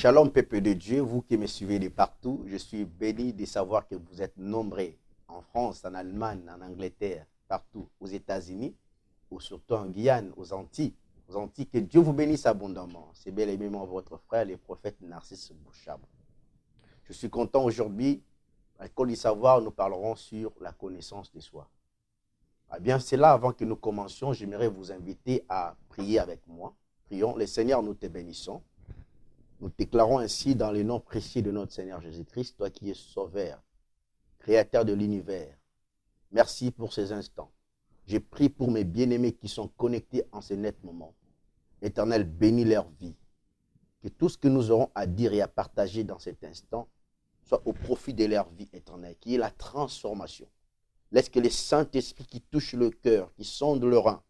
Shalom, peuple de Dieu, vous qui me suivez de partout, je suis béni de savoir que vous êtes nombreux en France, en Allemagne, en Angleterre, partout, aux États-Unis, ou surtout en Guyane, aux Antilles. Que Dieu vous bénisse abondamment. C'est bel et bien votre frère, le prophète Narcisse Bouchab. Je suis content aujourd'hui, à l'École du Savoir, nous parlerons sur la connaissance de soi. Eh bien, c'est là, avant que nous commencions, j'aimerais vous inviter à prier avec moi. Prions, le Seigneur, nous te bénissons. Nous déclarons ainsi dans le nom précieux de notre Seigneur Jésus-Christ, toi qui es sauveur, créateur de l'univers. Merci pour ces instants. Je prie pour mes bien-aimés qui sont connectés en ce net moment. Éternel, bénis leur vie. Que tout ce que nous aurons à dire et à partager dans cet instant soit au profit de leur vie éternelle, qui est la transformation. Laisse que le Saint-Esprit qui touche le cœur, qui sonde le rein,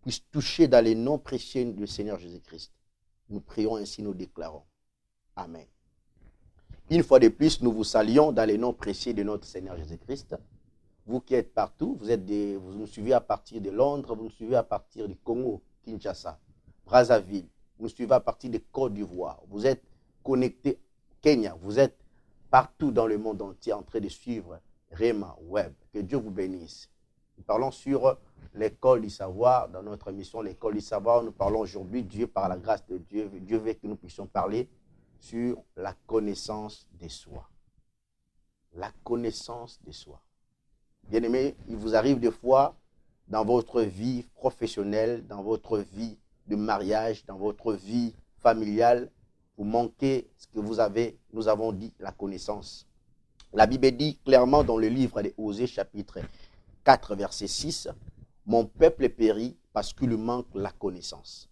puisse toucher dans les noms précieux du Seigneur Jésus-Christ. Nous prions ainsi, nous déclarons. Amen. Une fois de plus, nous vous saluons dans les noms précieux de notre Seigneur Jésus-Christ. Vous qui êtes partout, vous nous suivez à partir de Londres, vous nous suivez à partir du Congo, Kinshasa, Brazzaville, vous nous suivez à partir de Côte d'Ivoire. Vous êtes connectés Kenya, vous êtes partout dans le monde entier en train de suivre Rema Web. Que Dieu vous bénisse. Nous parlons sur l'école du savoir. Dans notre mission, l'école du savoir, nous parlons aujourd'hui, Dieu, par la grâce de Dieu, Dieu veut que nous puissions parler sur la connaissance de soi. La connaissance de soi. Bien-aimés, il vous arrive des fois, dans votre vie professionnelle, dans votre vie de mariage, dans votre vie familiale, vous manquez ce que nous avons dit, la connaissance. La Bible dit clairement dans le livre de Osée, chapitre 4, verset 6, « Mon peuple périt parce qu'il lui manque la connaissance. »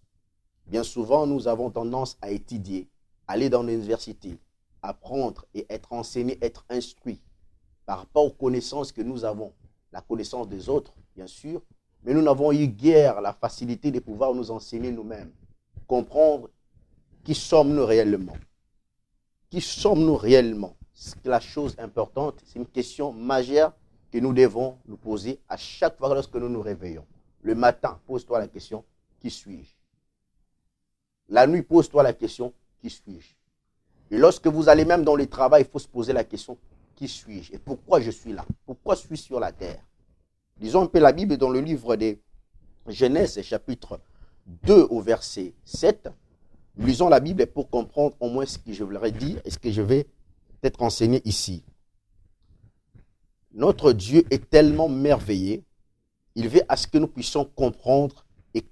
Bien souvent, nous avons tendance à étudier, aller dans l'université, apprendre et être enseigné, être instruit par rapport aux connaissances que nous avons, la connaissance des autres, bien sûr, mais nous n'avons eu guère la facilité de pouvoir nous enseigner nous-mêmes, comprendre qui sommes-nous réellement. Qui sommes-nous réellement? C'est la chose importante, c'est une question majeure que nous devons nous poser à chaque fois lorsque nous nous réveillons. Le matin, pose-toi la question, qui suis-je? La nuit, pose-toi la question, qui suis-je? Et lorsque vous allez même dans le travail, il faut se poser la question, qui suis-je? Et pourquoi je suis là? Pourquoi je suis sur la terre? Lisons un peu la Bible dans le livre de Genèse, chapitre 2 au verset 7. Lisons la Bible pour comprendre au moins ce que je voudrais dire et ce que je vais peut-être enseigner ici. Notre Dieu est tellement merveilleux, il veut à ce que nous puissions comprendre et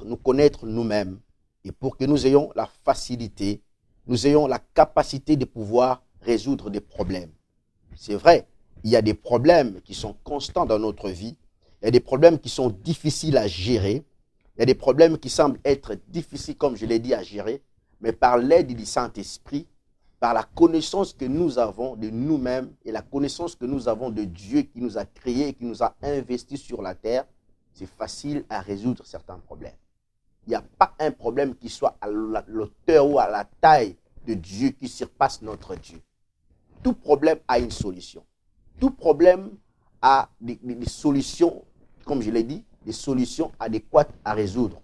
nous connaître nous-mêmes. Et pour que nous ayons la facilité, nous ayons la capacité de pouvoir résoudre des problèmes. C'est vrai, il y a des problèmes qui sont constants dans notre vie, il y a des problèmes qui sont difficiles à gérer, il y a des problèmes qui semblent être difficiles, comme je l'ai dit, à gérer, mais par l'aide du Saint-Esprit, par la connaissance que nous avons de nous-mêmes et la connaissance que nous avons de Dieu qui nous a créés et qui nous a investis sur la terre, c'est facile à résoudre certains problèmes. Il n'y a pas un problème qui soit à l'auteur ou à la taille de Dieu qui surpasse notre Dieu. Tout problème a une solution. Tout problème a des solutions, comme je l'ai dit, des solutions adéquates à résoudre.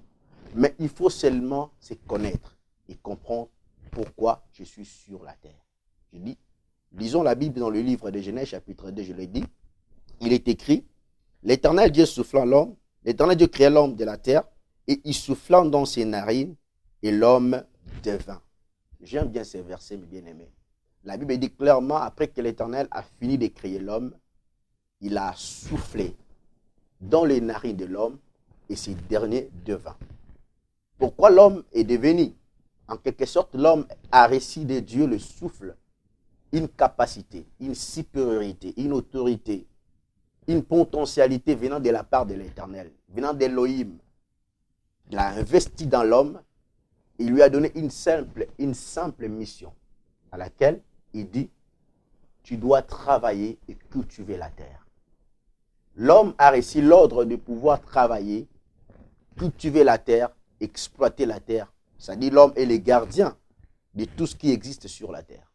Mais il faut seulement se connaître et comprendre pourquoi je suis sur la terre. Je dis, lisons la Bible dans le livre de Genèse, chapitre 2, je l'ai dit. Il est écrit, l'Éternel Dieu soufflant l'homme, l'Éternel Dieu créa l'homme de la terre, et il soufflant dans ses narines, et l'homme devint. J'aime bien ces versets, mes bien-aimés. La Bible dit clairement, après que l'Éternel a fini de créer l'homme, il a soufflé dans les narines de l'homme, et ce dernier devint. Pourquoi l'homme est devenu? En quelque sorte, l'homme a reçu de Dieu le souffle, une capacité, une supériorité, une autorité, une potentialité venant de la part de l'Éternel, venant d'Élohim. Il a investi dans l'homme, il lui a donné une simple mission à laquelle il dit, tu dois travailler et cultiver la terre. L'homme a reçu l'ordre de pouvoir travailler, cultiver la terre, exploiter la terre. C'est-à-dire l'homme est le gardien de tout ce qui existe sur la terre.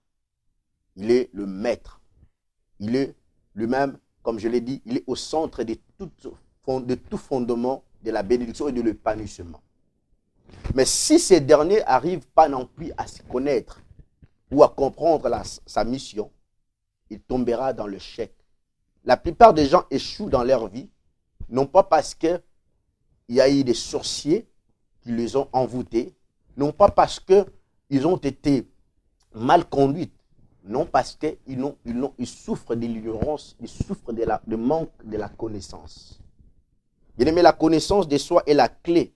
Il est le maître. Il est lui-même, comme je l'ai dit, il est au centre de tout fondement de la bénédiction et de l'épanouissement. Mais si ces derniers n'arrivent pas non plus à se connaître, ou à comprendre sa mission, il tombera dans le chèque. La plupart des gens échouent dans leur vie, non pas parce qu'il y a eu des sorciers qui les ont envoûtés, non pas parce qu'ils ont été mal conduits, non parce qu'ils souffrent de l'ignorance, ils souffrent du manque de la connaissance. Bien aimé, la connaissance de soi est la clé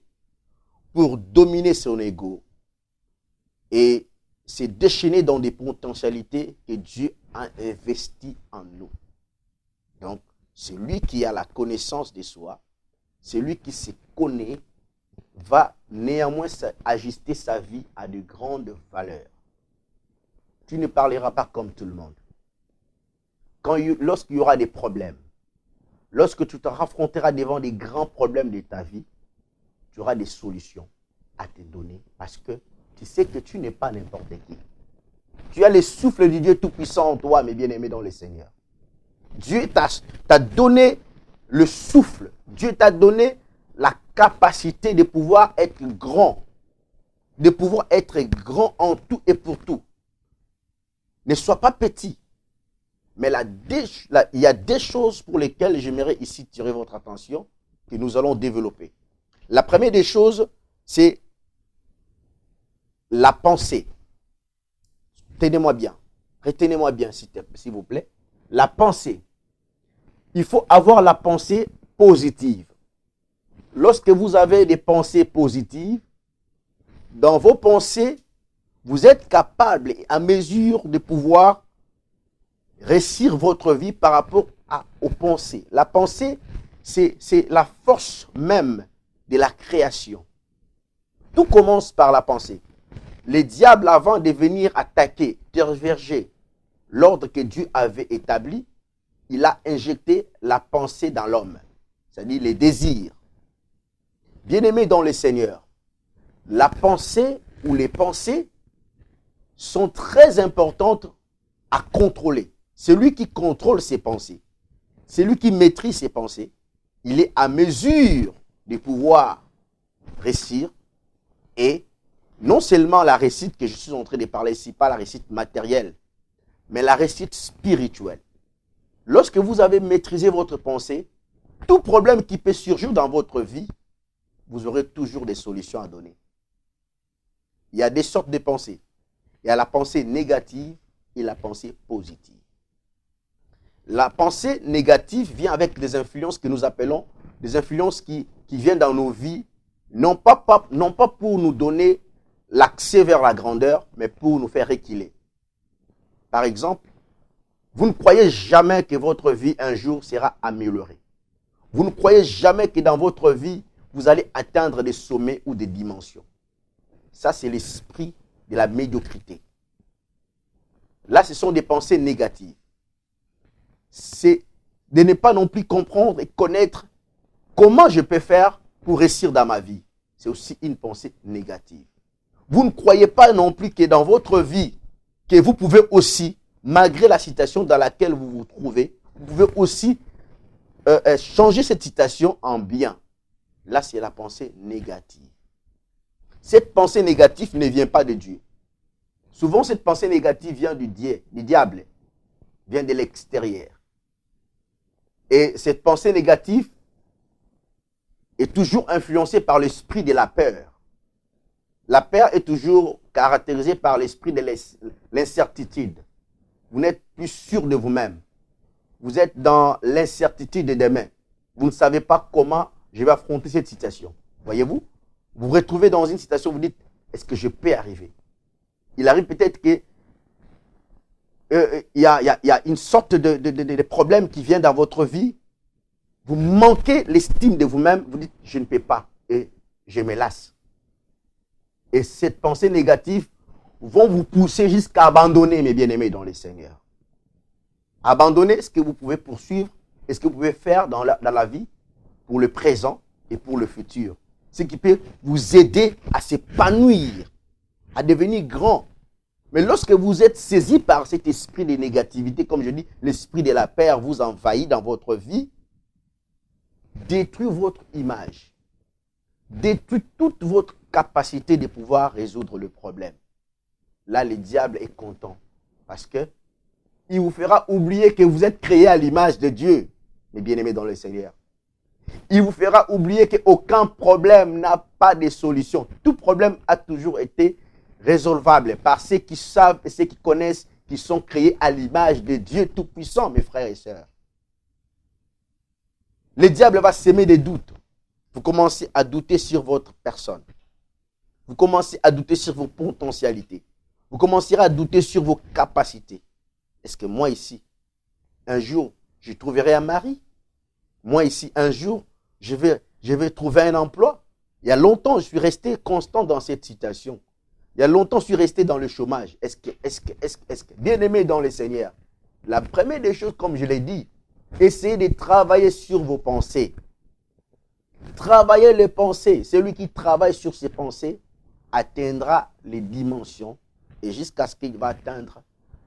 pour dominer son ego et se déchaîner dans des potentialités que Dieu a investies en nous. Donc, celui qui a la connaissance de soi, celui qui se connaît, va néanmoins ajuster sa vie à de grandes valeurs. Tu ne parleras pas comme tout le monde. Lorsqu'il y aura des problèmes, lorsque tu te affronteras devant des grands problèmes de ta vie, tu auras des solutions à te donner parce que tu sais que tu n'es pas n'importe qui. Tu as le souffle du Dieu Tout-Puissant en toi, mes bien-aimés dans le Seigneur. Dieu t'a donné le souffle. Dieu t'a donné la capacité de pouvoir être grand. De pouvoir être grand en tout et pour tout. Ne sois pas petit. Mais il y a des choses pour lesquelles j'aimerais ici tirer votre attention que nous allons développer. La première des choses, c'est la pensée. Tenez-moi bien. Retenez-moi bien, s'il vous plaît. La pensée. Il faut avoir la pensée positive. Lorsque vous avez des pensées positives, dans vos pensées, vous êtes capable et à mesure de pouvoir réussir votre vie par rapport aux pensées. La pensée, c'est la force même de la création. Tout commence par la pensée. Les diables, avant de venir attaquer, terverger l'ordre que Dieu avait établi, il a injecté la pensée dans l'homme, c'est-à-dire les désirs. Bien-aimés dans le Seigneur, la pensée ou les pensées sont très importantes à contrôler. Celui qui contrôle ses pensées, celui qui maîtrise ses pensées, il est à mesure de pouvoir réussir et non seulement la réussite que je suis en train de parler ici, pas la réussite matérielle, mais la réussite spirituelle. Lorsque vous avez maîtrisé votre pensée, tout problème qui peut surgir dans votre vie, vous aurez toujours des solutions à donner. Il y a des sortes de pensées. Il y a la pensée négative et la pensée positive. La pensée négative vient avec des influences que nous appelons des influences qui viennent dans nos vies, non pas pour nous donner l'accès vers la grandeur, mais pour nous faire reculer. Par exemple, vous ne croyez jamais que votre vie un jour sera améliorée. Vous ne croyez jamais que dans votre vie, vous allez atteindre des sommets ou des dimensions. Ça, c'est l'esprit de la médiocrité. Là, ce sont des pensées négatives. C'est de ne pas non plus comprendre et connaître comment je peux faire pour réussir dans ma vie. C'est aussi une pensée négative. Vous ne croyez pas non plus que dans votre vie, que vous pouvez aussi, malgré la situation dans laquelle vous vous trouvez, vous pouvez aussi changer cette situation en bien. Là, c'est la pensée négative. Cette pensée négative ne vient pas de Dieu. Souvent, cette pensée négative vient du diable, vient de l'extérieur. Et cette pensée négative est toujours influencée par l'esprit de la peur. La peur est toujours caractérisée par l'esprit de l'incertitude. Vous n'êtes plus sûr de vous-même. Vous êtes dans l'incertitude de demain. Vous ne savez pas comment je vais affronter cette situation. Voyez-vous? Vous vous retrouvez dans une situation où vous dites, est-ce que je peux arriver? Il arrive peut-être que il y a une sorte de problème qui vient dans votre vie. Vous manquez l'estime de vous-même. Vous dites, je ne peux pas. Et je me lasse. Et cette pensée négative vont vous pousser jusqu'à abandonner, mes bien-aimés dans le Seigneur. Abandonner ce que vous pouvez poursuivre et ce que vous pouvez faire dans la vie pour le présent et pour le futur. Ce qui peut vous aider à s'épanouir, à devenir grand. Mais lorsque vous êtes saisi par cet esprit de négativité, comme je dis, l'esprit de la peur vous envahit dans votre vie, détruit votre image, détruit toute votre capacité de pouvoir résoudre le problème. là, le diable est content. Parce que il vous fera oublier que vous êtes créé à l'image de Dieu, mes bien-aimés dans le Seigneur. Il vous fera oublier qu'aucun problème n'a pas de solution. Tout problème a toujours été résolvable par ceux qui savent et ceux qui connaissent, qui sont créés à l'image de Dieu Tout-Puissant, mes frères et sœurs. Le diable va s'aimer des doutes. Vous commencez à douter sur votre personne. Vous commencez à douter sur vos potentialités. Vous commencerez à douter sur vos capacités. Est-ce que moi ici, un jour, je trouverai un mari? Moi ici, un jour, je vais trouver un emploi? Il y a longtemps, je suis resté constant dans cette situation. Il y a longtemps, je suis resté dans le chômage. Est-ce que, bien-aimé dans le Seigneur, la première des choses, comme je l'ai dit, essayez de travailler sur vos pensées. Travaillez les pensées. Celui qui travaille sur ses pensées atteindra les dimensions et jusqu'à ce qu'il va atteindre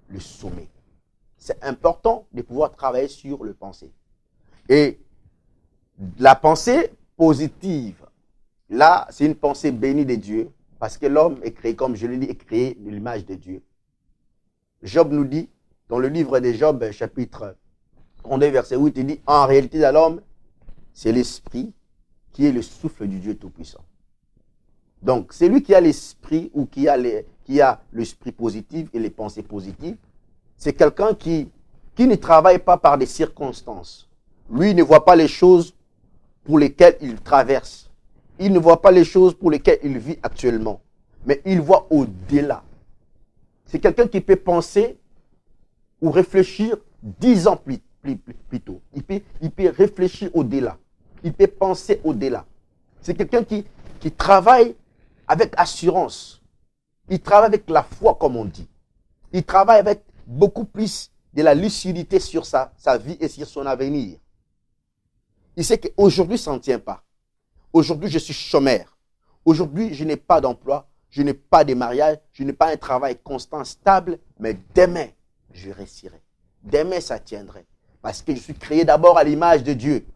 le sommet. C'est important de pouvoir travailler sur le pensée. Et la pensée positive, là, c'est une pensée bénie de Dieu, parce que l'homme est créé, comme je l'ai dit, est créé de l'image de Dieu. Job nous dit, dans le livre de Job, chapitre 32, verset 8, il dit, en réalité, dans l'homme, c'est l'esprit qui est le souffle du Dieu Tout-Puissant. Donc, celui qui a l'esprit ou qui a l'esprit positif et les pensées positives, c'est quelqu'un qui ne travaille pas par des circonstances. Lui, il ne voit pas les choses pour lesquelles il traverse. Il ne voit pas les choses pour lesquelles il vit actuellement. Mais il voit au-delà. C'est quelqu'un qui peut penser ou réfléchir 10 ans plus tôt. Il peut réfléchir au-delà. Il peut penser au-delà. C'est quelqu'un qui travaille avec assurance. Il travaille avec la foi, comme on dit. Il travaille avec beaucoup plus de la lucidité sur sa vie et sur son avenir. Il sait qu'aujourd'hui, ça ne tient pas. Aujourd'hui, je suis chômeur. Aujourd'hui, je n'ai pas d'emploi, je n'ai pas de mariage, je n'ai pas un travail constant, stable, mais demain, je réussirai. Demain, ça tiendrait. Parce que je suis créé d'abord à l'image de Dieu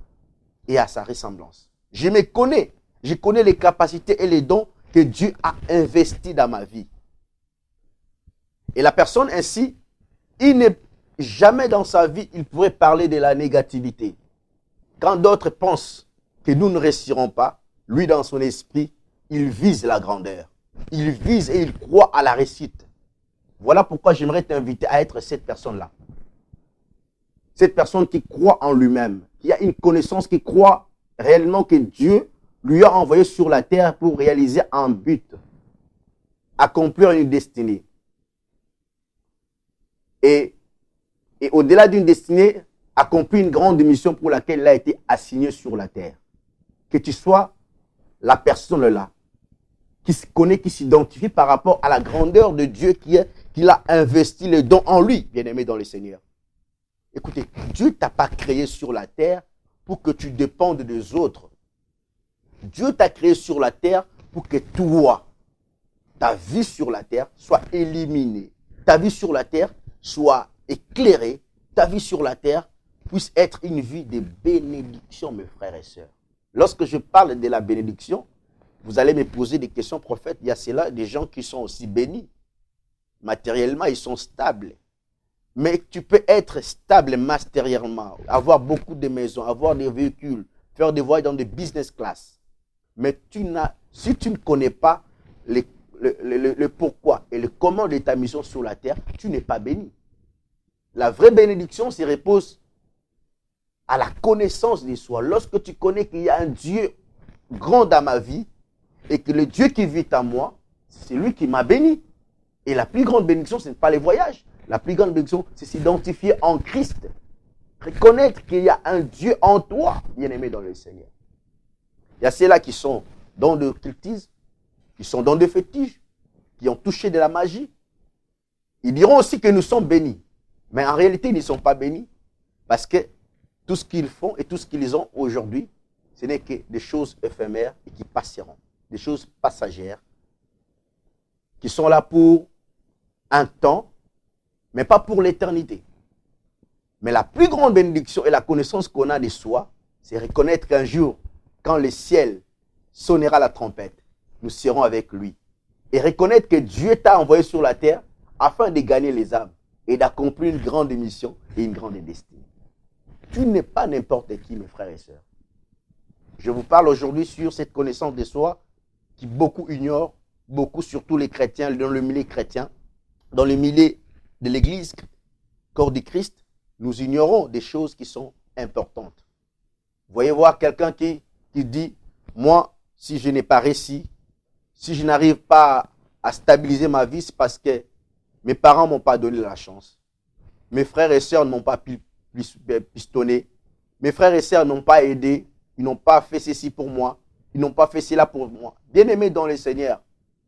et à sa ressemblance. Je me connais. Je connais les capacités et les dons que Dieu a investis dans ma vie. Et la personne ainsi, il n'est jamais dans sa vie, il pourrait parler de la négativité. Quand d'autres pensent que nous ne réussirons pas, lui dans son esprit, il vise la grandeur. Il vise et il croit à la réussite. Voilà pourquoi j'aimerais t'inviter à être cette personne-là. Cette personne qui croit en lui-même, qui a une connaissance, qui croit réellement que Dieu lui a envoyé sur la terre pour réaliser un but, accomplir une destinée. Et au-delà d'une destinée, accomplir une grande mission pour laquelle il a été assigné sur la terre. Que tu sois la personne là, qui se connaît, qui s'identifie par rapport à la grandeur de Dieu qui a investi les dons en lui, bien-aimé dans le Seigneur. Écoutez, Dieu ne t'a pas créé sur la terre pour que tu dépendes des autres. Dieu t'a créé sur la terre pour que toi, ta vie sur la terre soit éliminée. Ta vie sur la terre soit éclairée. Ta vie sur la terre puisse être une vie de bénédiction, mes frères et sœurs. Lorsque je parle de la bénédiction, vous allez me poser des questions, prophète. Il y a cela, des gens qui sont aussi bénis. Matériellement, ils sont stables. Mais tu peux être stable matériellement, avoir beaucoup de maisons, avoir des véhicules, faire des voyages dans des business class. Mais si tu ne connais pas le pourquoi et le comment de ta mission sur la terre, tu n'es pas béni. La vraie bénédiction se repose à la connaissance de soi. Lorsque tu connais qu'il y a un Dieu grand dans ma vie et que le Dieu qui vit en moi, c'est lui qui m'a béni. Et la plus grande bénédiction, ce n'est pas les voyages. La plus grande bénédiction, c'est s'identifier en Christ. Reconnaître qu'il y a un Dieu en toi, bien-aimé dans le Seigneur. Il y a ceux-là qui sont dans le cultisme, qui sont dans des fétiches, qui ont touché de la magie. Ils diront aussi que nous sommes bénis. Mais en réalité, ils ne sont pas bénis. Parce que tout ce qu'ils font et tout ce qu'ils ont aujourd'hui, ce n'est que des choses éphémères et qui passeront. Des choses passagères. Qui sont là pour un temps, mais pas pour l'éternité. Mais la plus grande bénédiction et la connaissance qu'on a de soi, c'est reconnaître qu'un jour, quand le ciel sonnera la trompette, nous serons avec lui. et reconnaître que Dieu t'a envoyé sur la terre afin de gagner les âmes et d'accomplir une grande mission et une grande destinée. Tu n'es pas n'importe qui, mes frères et sœurs. Je vous parle aujourd'hui sur cette connaissance de soi qui beaucoup ignorent, beaucoup, surtout les chrétiens, dans le milieu chrétien, dans le milieu de l'Église, corps du Christ, nous ignorons des choses qui sont importantes. Vous voyez voir quelqu'un qui dit, moi, si je n'ai pas réussi, si je n'arrive pas à stabiliser ma vie, c'est parce que mes parents ne m'ont pas donné la chance. Mes frères et sœurs ne m'ont pas pistonné. Mes frères et sœurs n'ont pas aidé. Ils n'ont pas fait ceci pour moi. Ils n'ont pas fait cela pour moi. Bien-aimé dans le Seigneur,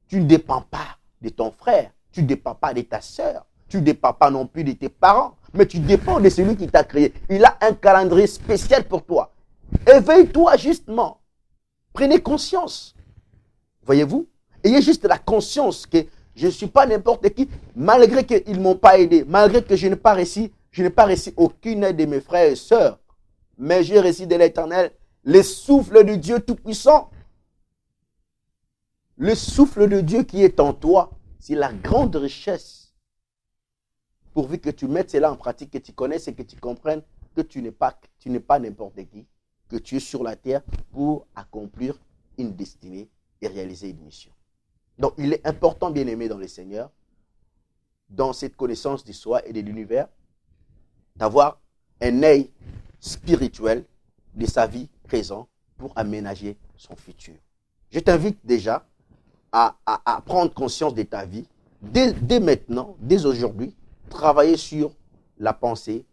tu ne dépends pas de ton frère. Tu ne dépends pas de ta sœur. Tu ne dépends pas non plus de tes parents. Mais tu dépends de celui qui t'a créé. Il a un calendrier spécial pour toi. Éveille-toi justement. Prenez conscience. Voyez-vous? Ayez juste la conscience que je ne suis pas n'importe qui, malgré qu'ils ne m'ont pas aidé, malgré que je n'ai pas réussi aucune aide de mes frères et sœurs. Mais j'ai reçu de l'Éternel le souffle de Dieu Tout-Puissant. Le souffle de Dieu qui est en toi, c'est la grande richesse. Pourvu que tu mettes cela en pratique, que tu connaisses et que tu comprennes que tu n'es pas n'importe qui, que tu es sur la terre pour accomplir une destinée et réaliser une mission. Donc, il est important, bien aimé dans le Seigneur, dans cette connaissance du soi et de l'univers, d'avoir un œil spirituel de sa vie présente pour aménager son futur. Je t'invite déjà à prendre conscience de ta vie, dès maintenant, dès aujourd'hui, travailler sur la pensée,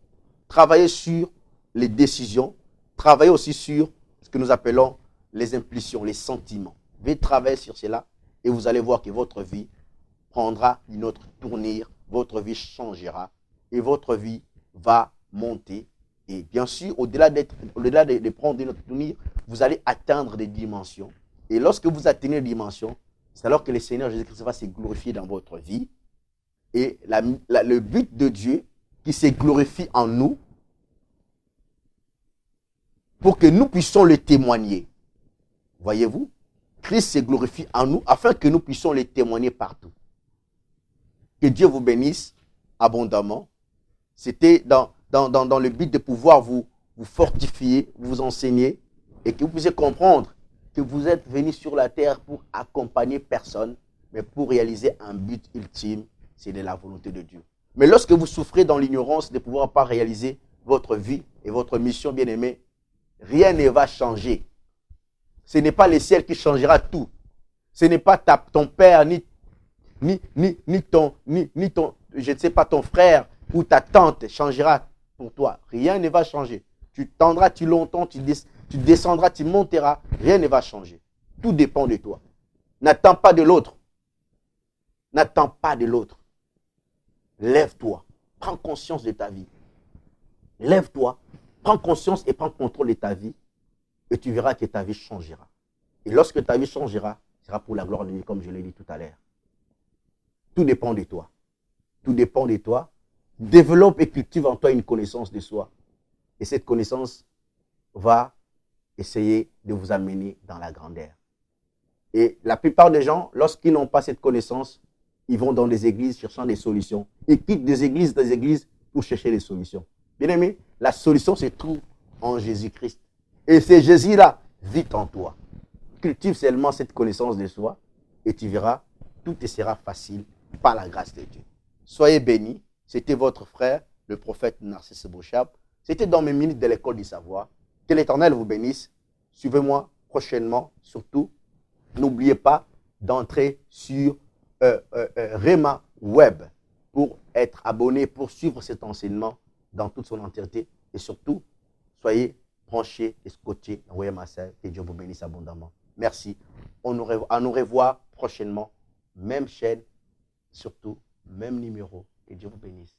travailler sur les décisions, travailler aussi sur ce que nous appelons les impulsions, les sentiments. Veuillez travailler sur cela et vous allez voir que votre vie prendra une autre tournure, votre vie changera et votre vie va monter. Et bien sûr, au-delà de prendre une autre tournure, vous allez atteindre des dimensions. Et lorsque vous atteignez des dimensions, c'est alors que le Seigneur Jésus-Christ va se glorifier dans votre vie. Et le but de Dieu qui se glorifie en nous pour que nous puissions le témoigner. Voyez-vous? Christ se glorifie en nous afin que nous puissions le témoigner partout. Que Dieu vous bénisse abondamment. C'était dans le but de pouvoir vous fortifier, vous enseigner et que vous puissiez comprendre que vous êtes venus sur la terre pour accompagner personne, mais pour réaliser un but ultime, c'est de la volonté de Dieu. Mais lorsque vous souffrez dans l'ignorance de ne pouvoir pas réaliser votre vie et votre mission, bien-aimé, rien ne va changer. Ce n'est pas le ciel qui changera tout. Ce n'est pas ton père, ni ton, je ne sais pas, ton frère ou ta tante changera pour toi. Rien ne va changer. Tu tendras, tu longtemps, tu descendras, tu monteras. Rien ne va changer. Tout dépend de toi. N'attends pas de l'autre. N'attends pas de l'autre. Lève-toi. Prends conscience de ta vie. Lève-toi. Prends conscience et prends contrôle de ta vie. Et tu verras que ta vie changera. Et lorsque ta vie changera, ce sera pour la gloire de Dieu, comme je l'ai dit tout à l'heure. Tout dépend de toi. Tout dépend de toi. Développe et cultive en toi une connaissance de soi. Et cette connaissance va essayer de vous amener dans la grandeur. Et la plupart des gens, lorsqu'ils n'ont pas cette connaissance, ils vont dans des églises cherchant des solutions. Ils quittent des églises pour chercher des solutions. Bien aimé, la solution se trouve en Jésus-Christ. Et c'est Jésus-là, vit en toi. Cultive seulement cette connaissance de soi et tu verras, tout te sera facile par la grâce de Dieu. Soyez bénis. C'était votre frère, le prophète Narcisse Bouchab. C'était dans mes minutes de l'école du savoir. Que l'Éternel vous bénisse. Suivez-moi prochainement. Surtout, n'oubliez pas d'entrer sur Rema Web pour être abonné, pour suivre cet enseignement dans toute son entièreté. Et surtout, soyez branchés et scotchés. Envoyez ma sœur. Que Dieu vous bénisse abondamment. Merci. À nous revoir prochainement. Même chaîne, surtout, même numéro. Que Dieu vous bénisse.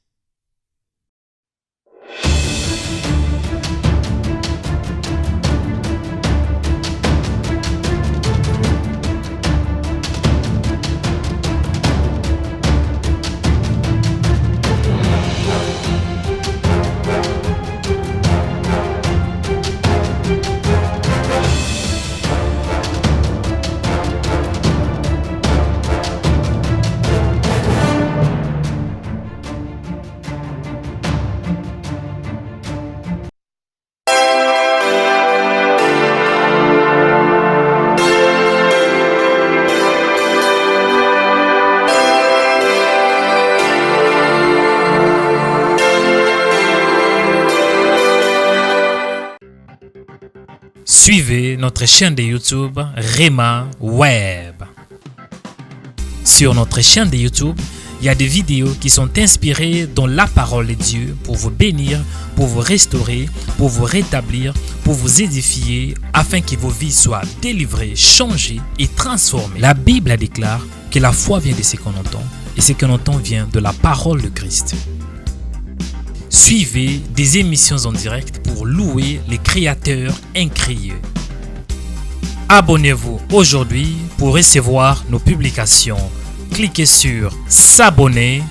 Suivez notre chaîne de YouTube Rema Web. Sur notre chaîne de YouTube, il y a des vidéos qui sont inspirées dans la parole de Dieu pour vous bénir, pour vous restaurer, pour vous rétablir, pour vous édifier, afin que vos vies soient délivrées, changées et transformées. La Bible déclare que la foi vient de ce qu'on entend et ce qu'on entend vient de la parole de Christ. Suivez des émissions en direct pour louer les créateurs incréés. Abonnez-vous aujourd'hui pour recevoir nos publications. Cliquez sur s'abonner.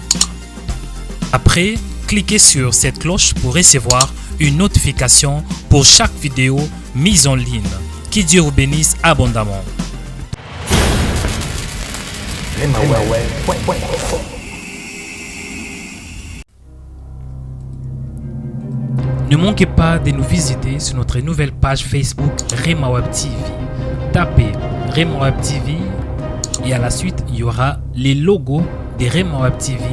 Après, cliquez sur cette cloche pour recevoir une notification pour chaque vidéo mise en ligne. Que Dieu vous bénisse abondamment. Ne manquez pas de nous visiter sur notre nouvelle page Facebook Rema Web TV. Tapez Rema Web TV et à la suite, il y aura les logos de Rema Web TV.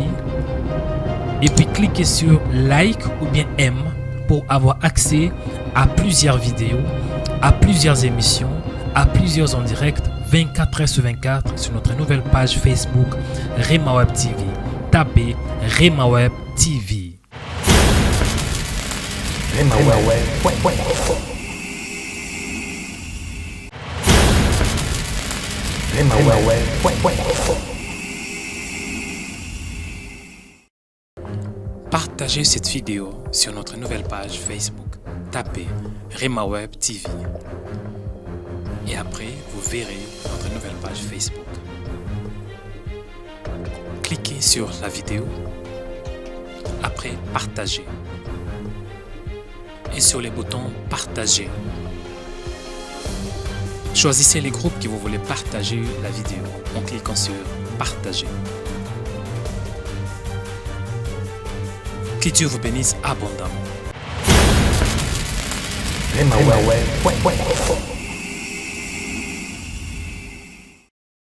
Et puis cliquez sur like ou bien aime pour avoir accès à plusieurs vidéos, à plusieurs émissions, à plusieurs en direct 24h/24 sur notre nouvelle page Facebook Rema Web TV. Tapez Rema Web TV. Partagez cette vidéo sur notre nouvelle page Facebook. Tapez Rema Web TV. Et après, vous verrez notre nouvelle page Facebook. Cliquez sur la vidéo. Après, partagez. Et sur les boutons partager. Choisissez les groupes que vous voulez partager la vidéo en cliquant sur partager. Que Dieu vous bénisse abondamment.